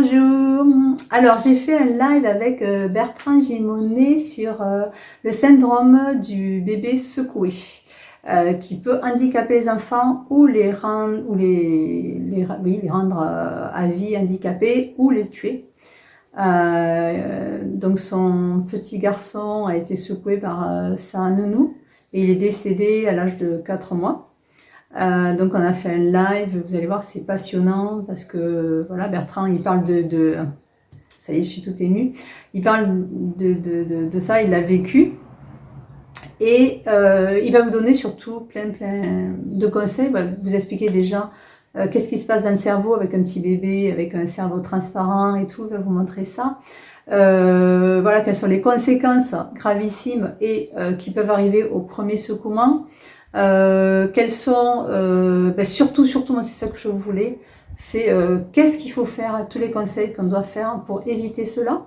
bonjour. Alors, j'ai fait un live avec Bertrand Gimonet sur le syndrome du bébé secoué, qui peut handicaper les enfants ou les rendre, les rendre à vie handicapés ou les tuer. Donc, son petit garçon a été secoué par sa nounou et il est décédé à l'âge de 4 mois. Donc on a fait un live, vous allez voir, c'est passionnant parce que voilà, Bertrand il parle ça y est, je suis toute émue, il parle de ça, il l'a vécu et il va vous donner surtout plein de conseils, il va vous expliquer déjà qu'est-ce qui se passe dans le cerveau avec un petit bébé, avec un cerveau transparent et tout, il va vous montrer ça. Voilà, quelles sont les conséquences gravissimes et qui peuvent arriver au premier secouement. Quels sont, surtout moi c'est ça que je voulais, c'est qu'est-ce qu'il faut faire, tous les conseils qu'on doit faire pour éviter cela.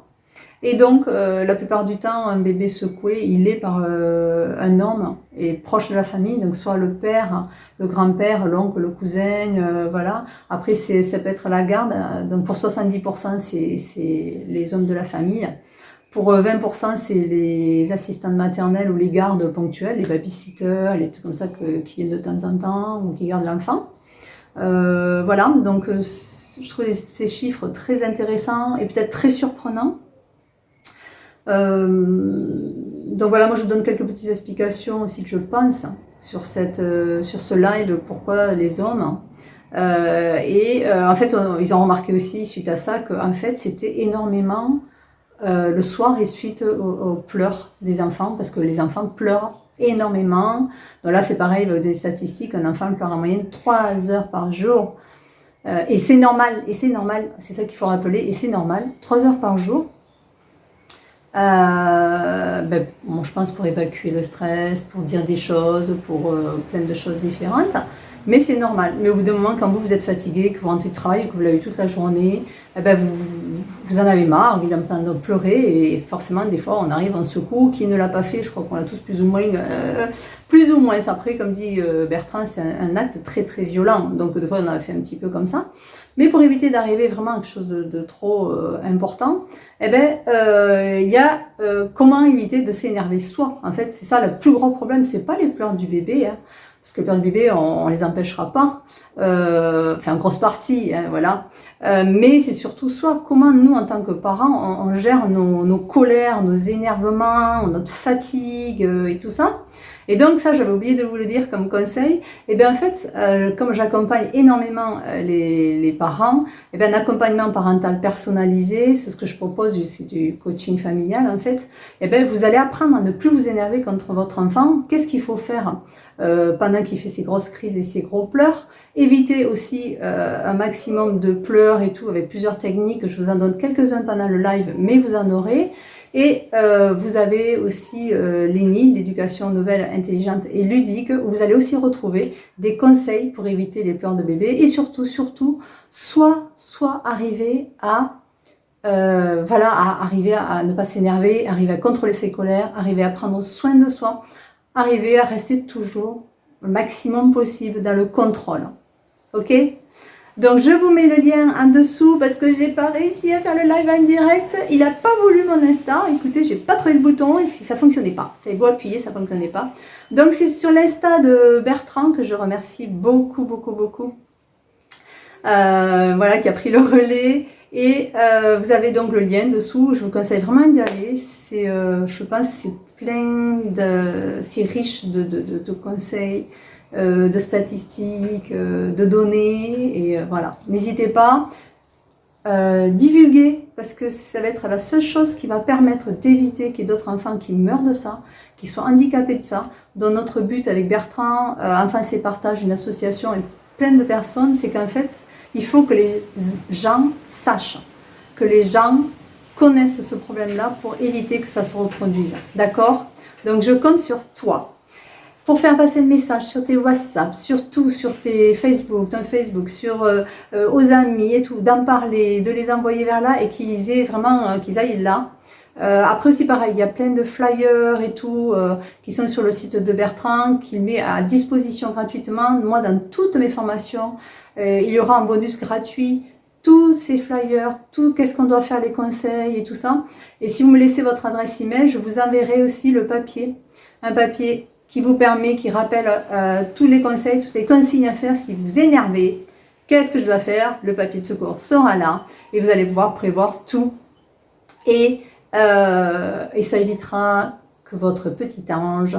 Et donc la plupart du temps un bébé secoué il est par un homme et proche de la famille, donc soit le père, le grand-père, l'oncle, le cousin, voilà. Après ça peut être la garde, donc pour 70% c'est les hommes de la famille. Pour 20%, c'est les assistantes maternelles ou les gardes ponctuelles, les babysitters, les trucs comme ça qui viennent de temps en temps ou qui gardent l'enfant. Voilà, donc je trouve ces chiffres très intéressants et peut-être très surprenants. Donc voilà, moi je vous donne quelques petites explications aussi que je pense sur ce live, pourquoi les hommes. En fait, ils ont remarqué aussi suite à ça qu'en fait c'était énormément le soir et suite aux pleurs des enfants, parce que les enfants pleurent énormément. Donc là c'est pareil, des statistiques, un enfant pleure en moyenne 3 heures par jour. Et c'est normal, c'est ça qu'il faut rappeler, et c'est normal, 3 heures par jour. Bon, je pense pour évacuer le stress, pour dire des choses, pour plein de choses différentes. Mais c'est normal. Mais au bout d'un moment, quand vous êtes fatigué, que vous rentrez du travail, que vous l'avez eu toute la journée, vous en avez marre, vous l'entendez pleurer et forcément, des fois, on arrive en secours. Qui ne l'a pas fait, je crois qu'on l'a tous plus ou moins. Après, comme dit Bertrand, c'est un acte très très violent. Donc, des fois, on a fait un petit peu comme ça. Mais pour éviter d'arriver vraiment à quelque chose de trop important, il y a comment éviter de s'énerver soi. En fait, c'est ça le plus gros problème, c'est pas les pleurs du bébé, hein, parce que les pleurs du bébé, on les empêchera pas, en grosse partie, hein, voilà. Mais c'est surtout soi, comment nous, en tant que parents, on gère nos colères, nos énervements, notre fatigue et tout ça. Et donc ça, j'avais oublié de vous le dire comme conseil. Et bien en fait, comme j'accompagne énormément les parents, et bien un accompagnement parental personnalisé, c'est ce que je propose, c'est du coaching familial en fait. Et bien vous allez apprendre à ne plus vous énerver contre votre enfant. Qu'est-ce qu'il faut faire pendant qu'il fait ses grosses crises et ses gros pleurs? Éviter aussi un maximum de pleurs et tout avec plusieurs techniques. Je vous en donne quelques-uns pendant le live, mais vous en aurez. Et vous avez aussi l'ENI, l'éducation nouvelle, intelligente et ludique, où vous allez aussi retrouver des conseils pour éviter les pleurs de bébé et surtout, soit arriver à arriver à ne pas s'énerver, arriver à contrôler ses colères, arriver à prendre soin de soi, arriver à rester toujours le maximum possible dans le contrôle. Ok ? Donc je vous mets le lien en dessous parce que j'ai pas réussi à faire le live en direct. Il a pas voulu mon Insta. Écoutez, j'ai pas trouvé le bouton et ça fonctionnait pas. J'avais beau appuyer, ça fonctionnait pas. Donc c'est sur l'Insta de Bertrand que je remercie beaucoup. Voilà, qui a pris le relais. Et vous avez donc le lien dessous. Je vous conseille vraiment d'y aller. C'est, je pense, c'est riche de conseils. De statistiques, de données, et voilà. N'hésitez pas, divulguer, parce que ça va être la seule chose qui va permettre d'éviter qu'il y ait d'autres enfants qui meurent de ça, qui soient handicapés de ça. Dont notre but avec Bertrand, Enfants et Partage, une association et plein de personnes, c'est qu'en fait, il faut que les gens sachent, que les gens connaissent ce problème-là pour éviter que ça se reproduise. D'accord ? Donc je compte sur toi. Pour faire passer le message sur tes WhatsApp, surtout sur tes Facebook, aux amis et tout, d'en parler, de les envoyer vers là et qu'ils aillent là. Après aussi pareil, il y a plein de flyers et tout qui sont sur le site de Bertrand, qu'il met à disposition gratuitement. Moi, dans toutes mes formations, il y aura un bonus gratuit tous ces flyers, tout qu'est-ce qu'on doit faire, les conseils et tout ça. Et si vous me laissez votre adresse email, je vous enverrai aussi le papier. Un papier qui vous permet, qui rappelle tous les conseils, toutes les consignes à faire si vous vous énervez. Qu'est-ce que je dois faire? Le papier de secours sera là et vous allez pouvoir prévoir tout. Et ça évitera que votre petit ange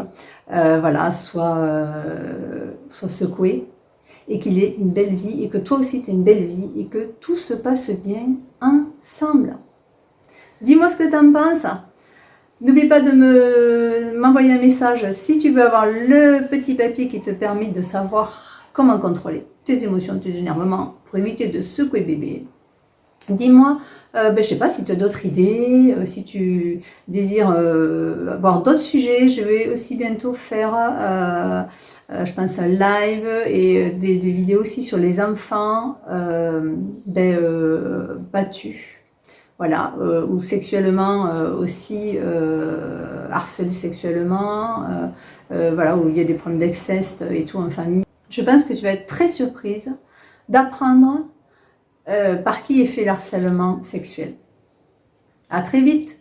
voilà, soit secoué et qu'il ait une belle vie et que toi aussi tu aies une belle vie et que tout se passe bien ensemble. Dis-moi ce que tu en penses. N'oublie pas de m'envoyer un message si tu veux avoir le petit papier qui te permet de savoir comment contrôler tes émotions, tes énervements pour éviter de secouer bébé. Dis-moi, je sais pas si tu as d'autres idées, si tu désires avoir d'autres sujets. Je vais aussi bientôt faire, je pense, un live et des vidéos aussi sur les enfants battus. Voilà, ou sexuellement aussi harcelés sexuellement, voilà, où il y a des problèmes d'inceste et tout en famille. Je pense que tu vas être très surprise d'apprendre par qui est fait le harcèlement sexuel. À très vite!